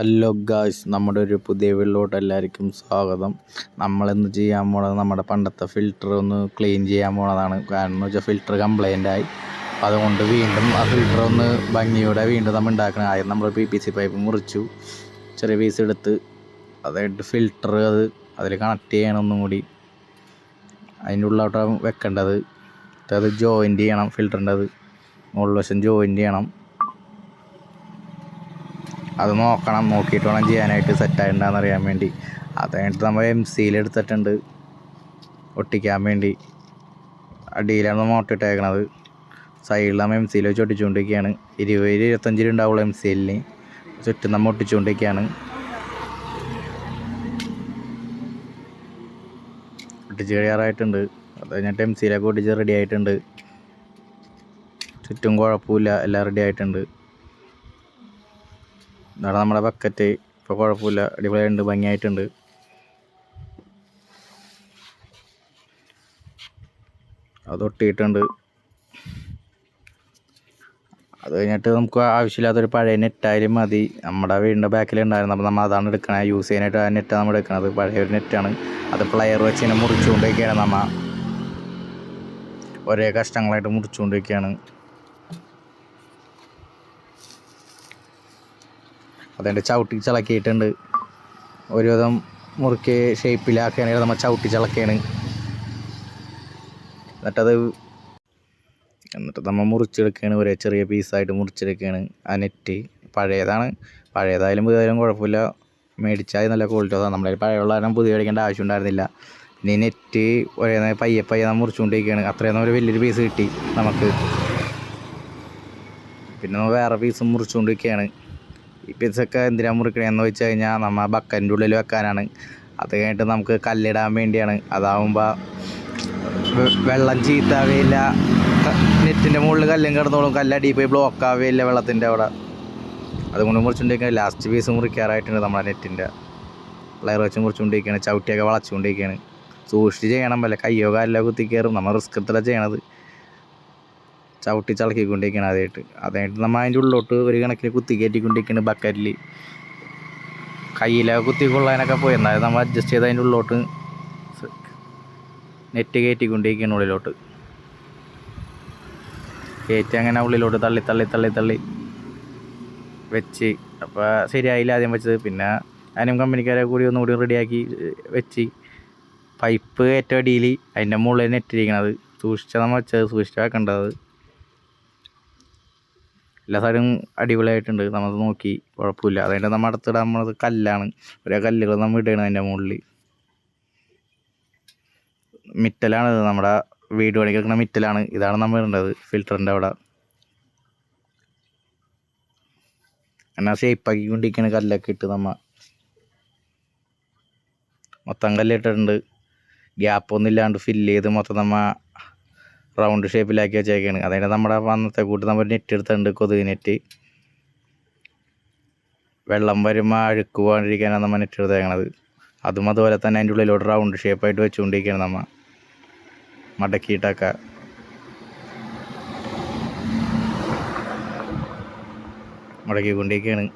Hello guys, നമ്മുടെ ഒരു പുതിയ വീട്ടിലോട്ട് എല്ലാവർക്കും സ്വാഗതം. നമ്മളിന്ന് ചെയ്യാൻ പോണത് നമ്മുടെ പണ്ടത്തെ ഫിൽറ്റർ ഒന്ന് ക്ലീൻ ചെയ്യാൻ പോണതാണ്. കാരണം എന്ന് വെച്ചാൽ ഫിൽറ്റർ കംപ്ലൈൻ്റ് ആയി. അതുകൊണ്ട് വീണ്ടും ആ ഫിൽറ്റർ ഒന്ന് ഭംഗിയോടെ വീണ്ടും നമ്മൾ ഉണ്ടാക്കണം. ആദ്യം നമ്മൾ PVC പൈപ്പ് മുറിച്ചു, ചെറിയ പീസ് എടുത്ത് അതായിട്ട് ഫിൽറ്റർ അതിൽ കണക്ട് ചെയ്യണം. ഒന്നും കൂടി അതിൻ്റെ ഉള്ളിലോട്ടാണ് വെക്കേണ്ടത്. അത് ജോയിൻ്റ് ചെയ്യണം. ഫിൽറ്ററിൻ്റെ അത് മുകളിൽ വശം ജോയിൻ്റ് ചെയ്യണം. അത് നോക്കിയിട്ട് വേണം ചെയ്യാനായിട്ട്, സെറ്റായിട്ടുണ്ടെന്ന് അറിയാൻ വേണ്ടി. അത് കഴിഞ്ഞിട്ട് നമ്മൾ MC എടുത്തിട്ടുണ്ട് ഒട്ടിക്കാൻ വേണ്ടി. അടിയിലാണ് മോട്ടർ ഇട്ടേക്കണത്. സൈഡിൽ നമ്മൾ MC വെച്ച് ഒട്ടിച്ചുകൊണ്ടിരിക്കുകയാണ്. 20-25 ഉണ്ടാവുള്ളൂ MC ചുറ്റും നമ്മൾ ഒട്ടിച്ചുകൊണ്ടിരിക്കുകയാണ്. ഒട്ടിച്ച് കഴിയാറായിട്ടുണ്ട്. അത് കഴിഞ്ഞിട്ട് MC ഒട്ടിച്ച് റെഡി ആയിട്ടുണ്ട്. ചുറ്റും കുഴപ്പമില്ല, എല്ലാം റെഡി ആയിട്ടുണ്ട്. ഇതാണ് നമ്മുടെ ബക്കറ്റ്. ഇപ്പോൾ കുഴപ്പമില്ല, അടിപൊളിയായിട്ടുണ്ട്, ഭംഗിയായിട്ടുണ്ട്. അത് ഒട്ടിയിട്ടുണ്ട്. അത് കഴിഞ്ഞിട്ട് നമുക്ക് ആവശ്യമില്ലാത്തൊരു പഴയ നെറ്റായാലും മതി. നമ്മുടെ വീടിൻ്റെ ബാക്കിലുണ്ടായിരുന്നു. അപ്പോൾ നമ്മൾ അതാണ് എടുക്കണത്. യൂസ് ചെയ്യാനായിട്ട് ആ നെറ്റാണ് നമ്മൾ എടുക്കുന്നത്. പഴയൊരു നെറ്റാണ്. അത് പ്ലെയർ വെച്ച് ഇങ്ങനെ മുറിച്ചുകൊണ്ടിരിക്കുകയാണ്. നമ്മൾ ഒരേ കഷ്ണങ്ങളായിട്ട് മുറിച്ചുകൊണ്ടിരിക്കുകയാണ്. അതിൻ്റെ ചവിട്ടി ചിളക്കിയിട്ടുണ്ട്. ഒരുവിധം മുറുക്കി ഷേപ്പിലാക്കുകയാണെങ്കിൽ നമ്മൾ ചവിട്ടി ചിളക്കുകയാണ്. എന്നിട്ട് നമ്മൾ മുറിച്ചെടുക്കുകയാണ്. ഒരേ ചെറിയ പീസായിട്ട് മുറിച്ചെടുക്കുകയാണ്. ആ നെറ്റ് പഴയതായാലും പുതിയതായാലും കുഴപ്പമില്ല. മേടിച്ചാൽ നല്ല ക്വാളിറ്റി അതാണ്. നമ്മളെ പഴയുള്ള കാരണം പുതിയ മേടിക്കേണ്ട ആവശ്യം ഉണ്ടായിരുന്നില്ല. ഇനി നെറ്റ് ഒരേ പയ്യെ നമ്മൾ മുറിച്ചുകൊണ്ടിരിക്കുകയാണ്. അത്രയും ഒരു വലിയൊരു പീസ് കിട്ടി നമുക്ക്. പിന്നെ നമ്മൾ വേറെ പീസ് മുറിച്ചുകൊണ്ടിരിക്കുകയാണ്. ഈ പീസൊക്കെ എന്തിനാണ് മുറിക്കണമെന്ന് വെച്ച് കഴിഞ്ഞാൽ നമ്മൾ ബക്കറ്റിൻ്റെ ഉള്ളിൽ വെക്കാനാണ്. അത് കഴിഞ്ഞിട്ട് നമുക്ക് കല്ലിടാൻ വേണ്ടിയാണ്. അതാവുമ്പോൾ വെള്ളം ചീത്താവുകയില്ല. നെറ്റിൻ്റെ മുകളിൽ കല്ലും കിടന്നോളും. കല്ലടിയിൽ പോയി ബ്ലോക്ക് ആവുകയില്ല വെള്ളത്തിൻ്റെ അവിടെ. അതുകൊണ്ട് മുറിച്ചുകൊണ്ടിരിക്കുകയാണ്. Last piece മുറിക്കാറായിട്ടുണ്ട്. നമ്മുടെ നെറ്റിൻ്റെ പ്ലെയർ വെച്ച് മുറിച്ചുകൊണ്ടിരിക്കുകയാണ്. ചവിട്ടിയൊക്കെ വളച്ചുകൊണ്ടിരിക്കുകയാണ്. സൂക്ഷിച്ച് ചെയ്യണം, വല്ല കയ്യോ കാലിലോ കുത്തി കയറും. നമ്മൾ റിസ്ക് എടുത്തിട്ടാണ് ചെയ്യണത്. ചവിട്ടി ചളക്കിക്കൊണ്ടിരിക്കുകയാണ് അതായിട്ട് നമ്മൾ അതിൻ്റെ ഉള്ളിലോട്ട് ഒരു കണക്കിന് കുത്തി കയറ്റിക്കൊണ്ടിരിക്കുകയാണ്. ബക്കറ്റിൽ കയ്യിലൊക്കെ കുത്തി കൊള്ളാനൊക്കെ പോയി. എന്നാലും നമ്മൾ അഡ്ജസ്റ്റ് ചെയ്ത് അതിൻ്റെ ഉള്ളിലോട്ട് നെറ്റ് കയറ്റിക്കൊണ്ടിരിക്കുകയാണ്. ഉള്ളിലോട്ട് കയറ്റി അങ്ങനെ ഉള്ളിലോട്ട് തള്ളി വെച്ച്. അപ്പോൾ ശരിയായില്ല ആദ്യം വെച്ചത്. പിന്നെ അതിനും കമ്പനിക്കാരെ കൂടി ഒന്നുകൂടി റെഡിയാക്കി വെച്ച്. പൈപ്പ് ഏറ്റവും അടിയിൽ അതിൻ്റെ മുകളിൽ നെറ്റിരിക്കണത് സൂക്ഷിച്ചാൽ നമ്മൾ വെച്ചത്, സൂക്ഷിച്ചാൽ വെക്കേണ്ടത്. എല്ലാ സൈഡും അടിപൊളിയായിട്ടുണ്ട്. നമ്മൾ നോക്കി കുഴപ്പമില്ല. അതുകൊണ്ട് നമ്മൾ അടുത്തിടാൻ നമ്മളത് കല്ലാണ്. ഒരേ കല്ലുകൾ നമ്മൾ ഇടുകയാണ് അതിൻ്റെ മുകളിൽ. മിറ്റലാണ് നമ്മുടെ വീട് പണിക്ക് വെക്കുന്ന മിറ്റലാണ്. ഇതാണ് നമ്മൾ ഇടേണ്ടത് ഫിൽറ്ററിൻ്റെ അവിടെ. എന്നാൽ ഷേപ്പാക്കിക്കൊണ്ടിരിക്കുകയാണ്. കല്ലൊക്കെ ഇട്ട് നമ്മൾ മൊത്തം കല്ലിട്ടിട്ടുണ്ട്. ഗ്യാപ്പൊന്നും ഇല്ലാണ്ട് ഫില്ല് ചെയ്ത് മൊത്തം നമ്മൾ റൗണ്ട് ഷേപ്പിലാക്കി വെച്ചേക്കാണ്. അതായത് നമ്മുടെ അന്നത്തെ കൂട്ട് നമ്മൾ നെറ്റ് എടുത്തിട്ടുണ്ട്, കൊതുക് നെറ്റ്. വെള്ളം വരുമ്പോൾ അഴുക്ക് പോകാണ്ടിരിക്കാനാണ് നമ്മൾ നെറ്റ് എടുത്തേക്കണത്. അതും അതുപോലെ തന്നെ അതിൻ്റെ ഉള്ളിലോട്ട് റൗണ്ട് ഷേപ്പായിട്ട് വെച്ചുകൊണ്ടിരിക്കുകയാണ്. നമ്മൾ മടക്കിയിട്ടൊക്കെ മടക്കിക്കൊണ്ടിരിക്കുകയാണ്.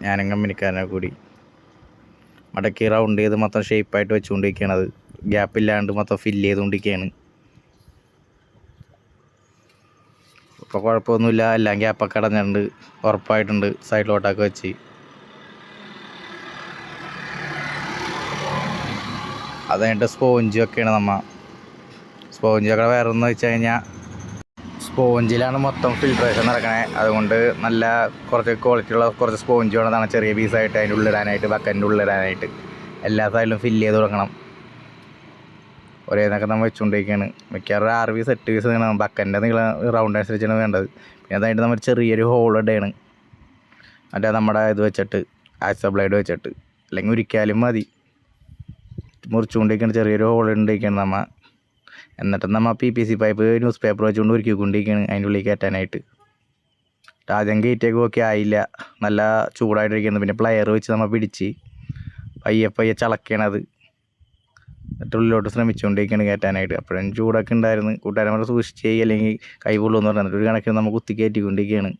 ഞാനും കമ്പനിക്കാരനെ കൂടി മടക്കി റൗണ്ട് ചെയ്ത് മൊത്തം ഷേപ്പായിട്ട് വെച്ചുകൊണ്ടിരിക്കുകയാണ്. അത് ഗ്യാപ്പില്ലാണ്ട് മൊത്തം ഫില്ല് ചെയ്തുകൊണ്ടിരിക്കുകയാണ്. ഇപ്പോൾ കുഴപ്പമൊന്നുമില്ല. എല്ലാം ഗ്യാപ്പൊക്കെ അടഞ്ഞിട്ടുണ്ട്, ഉറപ്പായിട്ടുണ്ട്. സൈഡിലോട്ടൊക്കെ വെച്ച് അത് കഴിഞ്ഞിട്ട് സ്പോഞ്ചൊക്കെയാണ് നമ്മൾ. സ്പോഞ്ചൊക്കെ വേറെ ഒന്ന് വെച്ച് കഴിഞ്ഞാൽ സ്പോഞ്ചിലാണ് മൊത്തം ഫിൽട്രേഷൻ നടക്കണേ. അതുകൊണ്ട് നല്ല കുറച്ച് ക്വാളിറ്റിയുള്ള കുറച്ച് സ്പോഞ്ച് വേണതാണ് ചെറിയ പീസായിട്ട് അതിൻ്റെ ഉള്ളിടാനായിട്ട്, ബക്കറ്റിൻ്റെ ഉള്ളിടാനായിട്ട്. എല്ലാ സൈഡിലും ഫില്ല് ചെയ്ത് തുടങ്ങണം. ഒരേന്നൊക്കെ നമ്മൾ വെച്ചുകൊണ്ടിരിക്കുകയാണ്. മിക്കവാറും 6 പീസ് 8 പീസ് വേണം. ബക്കറ്റിൻ്റെ നീളം റൗണ്ട് അനുസരിച്ചാണ് വേണ്ടത്. പിന്നെ അതായിട്ട് നമ്മൾ ചെറിയൊരു ഹോൾ ഇടുകയാണ്. മറ്റേ നമ്മുടെ ഇത് വെച്ചിട്ട് ആക്സ ബ്ലേഡ് വെച്ചിട്ട്, അല്ലെങ്കിൽ ഒരിക്കലും മതി. മുറിച്ചുകൊണ്ടിരിക്കുകയാണ്. ചെറിയൊരു ഹോൾ ഉണ്ടായിരിക്കുകയാണ് നമ്മൾ. എന്നിട്ട് നമ്മൾ PVC പൈപ്പ് ന്യൂസ് പേപ്പർ വെച്ചുകൊണ്ട് ഉരുക്കിക്കൊണ്ടിരിക്കുകയാണ് അതിൻ്റെ ഉള്ളിൽ കയറ്റാനായിട്ട്. ആദ്യം കയറ്റിയൊക്കെ ഓക്കെ ആയില്ല, നല്ല ചൂടായിട്ടിരിക്കുന്നത്. പിന്നെ പ്ലെയർ വെച്ച് നമ്മൾ പിടിച്ച് പയ്യെ ചളക്കണത്. എന്നിട്ട് ഉള്ളിലോട്ട് ശ്രമിച്ചുകൊണ്ടിരിക്കുകയാണ് കയറ്റാനായിട്ട്. അപ്പോഴും ചൂടൊക്കെ ഉണ്ടായിരുന്നു. കൂട്ടുകാരന്മാരെ സൂക്ഷിച്ച് ചെയ്യുക, അല്ലെങ്കിൽ കൈ പൊള്ളുമെന്ന് പറഞ്ഞിട്ട് ഒരു കണക്കിന് നമ്മൾ കുത്തി കയറ്റിക്കൊണ്ടിരിക്കുകയാണ്.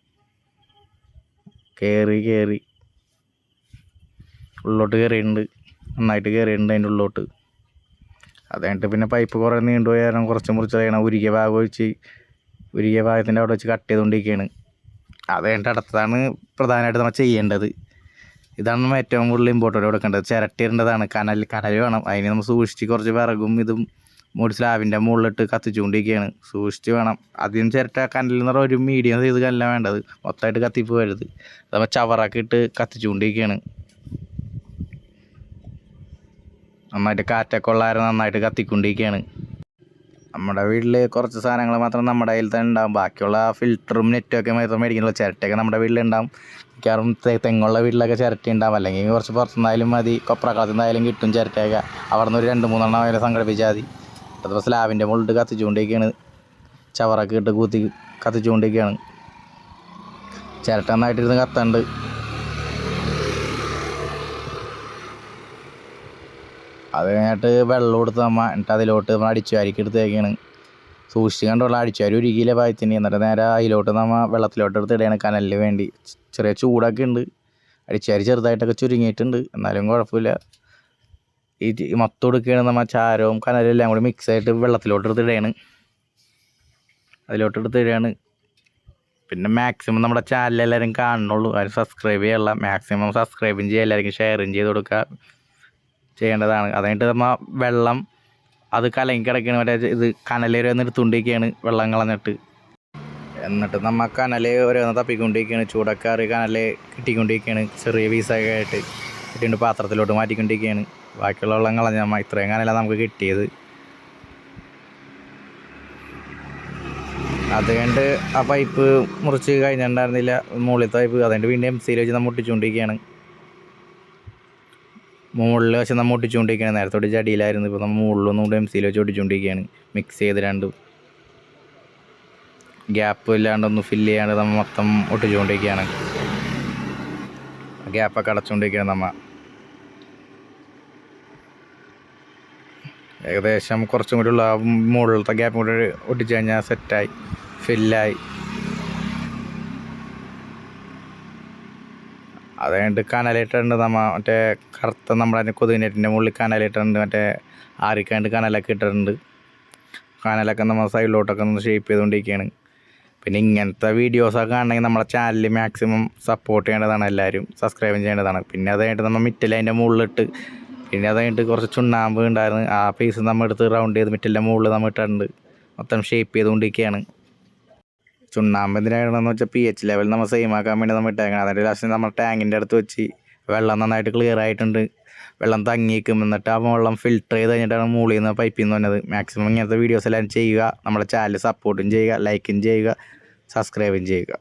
കയറി ഉള്ളിലോട്ട് കയറിയിട്ടുണ്ട്, നന്നായിട്ട് കയറിയിട്ടുണ്ട് അതിൻ്റെ ഉള്ളിലോട്ട്. അത് കഴിഞ്ഞിട്ട് പിന്നെ പൈപ്പ് കുറേ നീണ്ടുപോയി കാരണം കുറച്ച് മുറിച്ച് കഴിയണം. ഉരുകിയ ഭാഗത്തിൻ്റെ അവിടെ വെച്ച് കട്ട് ചെയ്തുകൊണ്ടിരിക്കുകയാണ്. അത് കഴിഞ്ഞിട്ട് അടുത്തതാണ് പ്രധാനമായിട്ട് നമ്മൾ ചെയ്യേണ്ടത്. ഇതാണ് ഏറ്റവും കൂടുതൽ ഇമ്പോർട്ടൻ്റ് കൊടുക്കേണ്ടത്. ചിരട്ടിടേണ്ടതാണ്. കനൽ വേണം. അതിന് നമ്മൾ സൂക്ഷിച്ച് കുറച്ച് വിറകും ഇതും സ്ലാബിൻ്റെ മുകളിലിട്ട് കത്തിച്ചുകൊണ്ടിരിക്കുകയാണ്. സൂക്ഷിച്ച് വേണം. ആദ്യം ചിരട്ട കനലിൽ എന്ന് പറഞ്ഞാൽ ഒരു മീഡിയം സൈസ് കനലാണ് വേണ്ടത്, മൊത്തമായിട്ട് കത്തിപ്പോകരുത്. നമ്മൾ ചവറൊക്കെ ഇട്ട് കത്തിച്ചുകൊണ്ടിരിക്കുകയാണ്. നന്നായിട്ട് കാറ്റൊക്കെ ഉള്ളായിരുന്നു, നന്നായിട്ട് കത്തിക്കൊണ്ടിരിക്കുകയാണ്. നമ്മുടെ വീട്ടിൽ കുറച്ച് സാധനങ്ങൾ മാത്രം നമ്മുടെ കയ്യിൽ തന്നെ ഉണ്ടാകും. ബാക്കിയുള്ള ഫിൽറ്ററും നെറ്റൊക്കെ മാത്രം മേടിക്കുന്നുള്ളൂ. ചിരട്ടയൊക്കെ നമ്മുടെ വീട്ടിലുണ്ടാകും. മിക്കവാറും തെങ്ങുള്ള വീട്ടിലൊക്കെ ചിരട്ട ഉണ്ടാകും. അല്ലെങ്കിൽ കുറച്ച് പുറത്തുനിന്നായാലും മതി, കൊപ്രക്കളത്തിൽ നിന്നായാലും കിട്ടും ചിരട്ടയൊക്കെ. അവിടെ നിന്ന് ഒരു 2-3 എണ്ണം സംഘടിപ്പിച്ചാൽ മതി. അതിപ്പോൾ സ്ലാബിൻ്റെ മുകളിലിട്ട് കത്തിച്ചുകൊണ്ടിരിക്കുകയാണ്. ചവറൊക്കെ ഇട്ട് കൂത്തി കത്തിച്ചുകൊണ്ടിരിക്കുകയാണ്. ചിരട്ട നന്നായിട്ടിരുന്ന് കത്തുണ്ട്. അത് കഴിഞ്ഞിട്ട് വെള്ളം കൊടുത്ത് എന്നിട്ട് അതിലോട്ട് നമ്മൾ അടിച്ചുവാരിക്ക് എടുത്തേക്കാണ്. സൂക്ഷിച്ച് കണ്ടുള്ള അടിച്ചുവാരി ഉരുകിയിലെ പായത്തിന്. എന്നിട്ട് നേരെ അതിലോട്ട് വെള്ളത്തിലോട്ട് എടുത്ത് ഇടുകയാണ് കനലിന് വേണ്ടി. ചെറിയ ചൂടൊക്കെ ഉണ്ട്. അടിച്ചുവാരി ചെറുതായിട്ടൊക്കെ ചുരുങ്ങിയിട്ടുണ്ട്, എന്നാലും കുഴപ്പമില്ല. ഈ മൊത്തം എടുക്കുകയാണ് ചാരവും കനലും എല്ലാം കൂടി മിക്സായിട്ട് വെള്ളത്തിലോട്ട് എടുത്ത് ഇടുകയാണ്. അതിലോട്ട് എടുത്ത് ഇടുകയാണ്. പിന്നെ മാക്സിമം നമ്മുടെ ചാനൽ എല്ലാവരും കാണുന്നുള്ളൂ, ആരും സബ്സ്ക്രൈബ് ചെയ്യാനുള്ള. മാക്സിമം സബ്സ്ക്രൈബും ചെയ്യുക, എല്ലാവർക്കും ഷെയറും ചെയ്ത് കൊടുക്കുക ചെയ്യേണ്ടതാണ്. അത് കഴിഞ്ഞിട്ട് വെള്ളം അത് കലങ്ങി കിടക്കുകയാണ്. ഇത് കനലേര് എടുത്തുകൊണ്ടിരിക്കുകയാണ് വെള്ളം കളഞ്ഞിട്ട്. എന്നിട്ട് കനൽ ഓരോന്ന് തപ്പിക്കൊണ്ടിരിക്കുകയാണ്. ചൂടക്കാറ് കനൽ കിട്ടിക്കൊണ്ടിരിക്കുകയാണ്. ചെറിയ പീസൊക്കെ ആയിട്ട് കിട്ടിയിട്ട് പാത്രത്തിലോട്ട് മാറ്റിക്കൊണ്ടിരിക്കുകയാണ്. ബാക്കിയുള്ള വെള്ളം കളഞ്ഞ ഇത്രയും കനലാണ് നമുക്ക് കിട്ടിയത്. അത് കഴിഞ്ഞിട്ട് ആ പൈപ്പ് മുറിച്ച് കഴിഞ്ഞിട്ടുണ്ടായിരുന്നില്ല, മുകളിലത്തെ പൈപ്പ്. അതുകൊണ്ട് വീണ്ടും MC വെച്ച് നമ്മൾ ഒട്ടിച്ചുകൊണ്ടിരിക്കുകയാണ്. മുകളിൽ വെച്ച് നമ്മൾ ഒട്ടിച്ചുകൊണ്ടിരിക്കുകയാണ്. നേരത്തോട്ട് ചടിയിലായിരുന്നു, ഇപ്പോൾ നമ്മൾ മുകളിലൊന്നും കൂടെ MC വെച്ച് ഒട്ടിച്ചുകൊണ്ടിരിക്കുകയാണ്. മിക്സ് ചെയ്ത് രണ്ടും ഗ്യാപ്പ് ഇല്ലാണ്ടൊന്നും ഫില്ല് ചെയ്യാണ്ട് നമ്മൾ മൊത്തം ഒട്ടിച്ചുകൊണ്ടിരിക്കുകയാണ്. ഗ്യാപ്പൊക്കെ അടച്ചുകൊണ്ടിരിക്കുകയാണ് നമ്മൾ. ഏകദേശം കുറച്ചും കൂടി ഉള്ള മുകളിലത്തെ ഗ്യാപ്പും കൂടി ഒട്ടിച്ച് കഴിഞ്ഞാൽ സെറ്റായി, ഫില്ലായി. അത് കഴിഞ്ഞിട്ട് കനലിട്ടുണ്ട് മറ്റേ കറുത്ത നമ്മുടെ കൊതുകിനെറ്റിൻ്റെ മുകളിൽ കനലിട്ടുണ്ട്. മറ്റേ ആറിക്കാണ്ട് കനലൊക്കെ ഇട്ടിട്ടുണ്ട്. കനലൊക്കെ നമ്മൾ സൈഡിലോട്ടൊക്കെ ഒന്ന് ഷേപ്പ് ചെയ്തുകൊണ്ടിരിക്കുകയാണ്. പിന്നെ ഇങ്ങനത്തെ വീഡിയോസൊക്കെ കാണണമെങ്കിൽ നമ്മളെ ചാനൽ മാക്സിമം സപ്പോർട്ട് ചെയ്യേണ്ടതാണ്, എല്ലാവരും സബ്സ്ക്രൈബ് ചെയ്യേണ്ടതാണ്. പിന്നെ അത് കഴിഞ്ഞിട്ട് നമ്മൾ മിറ്റൽ അതിൻ്റെ മുകളിലിട്ട്, പിന്നെ അത് കഴിഞ്ഞിട്ട് കുറച്ച് ചുണ്ണാമ്പ് ഉണ്ടായിരുന്നു, ആ പീസ് നമ്മൾ എടുത്ത് റൗണ്ട് ചെയ്ത് മിറ്റലിൻ്റെ മുകളിൽ നമ്മൾ ഇട്ടിട്ടുണ്ട്. മൊത്തം ഷേപ്പ് ചെയ്തുകൊണ്ടിരിക്കുകയാണ്. ചുണ്ണാമ്പ് എന്തിനാണെന്ന് വെച്ചാൽ pH ലെവൽ നമ്മൾ സെയിം ആക്കാൻ വേണ്ടി നമ്മൾ ഇട്ടേക്കണം. അതിൻ്റെ ലാസ്റ്റ് നമ്മൾ ടാങ്കിൻ്റെ അടുത്ത് വെച്ച് വെള്ളം നന്നായിട്ട് ക്ലിയർ ആയിട്ടുണ്ട്, വെള്ളം തങ്ങിയിരിക്കും. എന്നിട്ട് ആ വെള്ളം ഫിൽറ്റർ ചെയ്ത് കഴിഞ്ഞിട്ടാണ് മുകളിൽ നിന്ന് പൈപ്പിൽ നിന്ന് വന്നത്. മാക്സിമം ഇങ്ങനത്തെ വീഡിയോസ് എല്ലാം ചെയ്യുക. നമ്മുടെ ചാനൽ സപ്പോർട്ടും ചെയ്യുക, ലൈക്കും ചെയ്യുക, സബ്സ്ക്രൈബും ചെയ്യുക.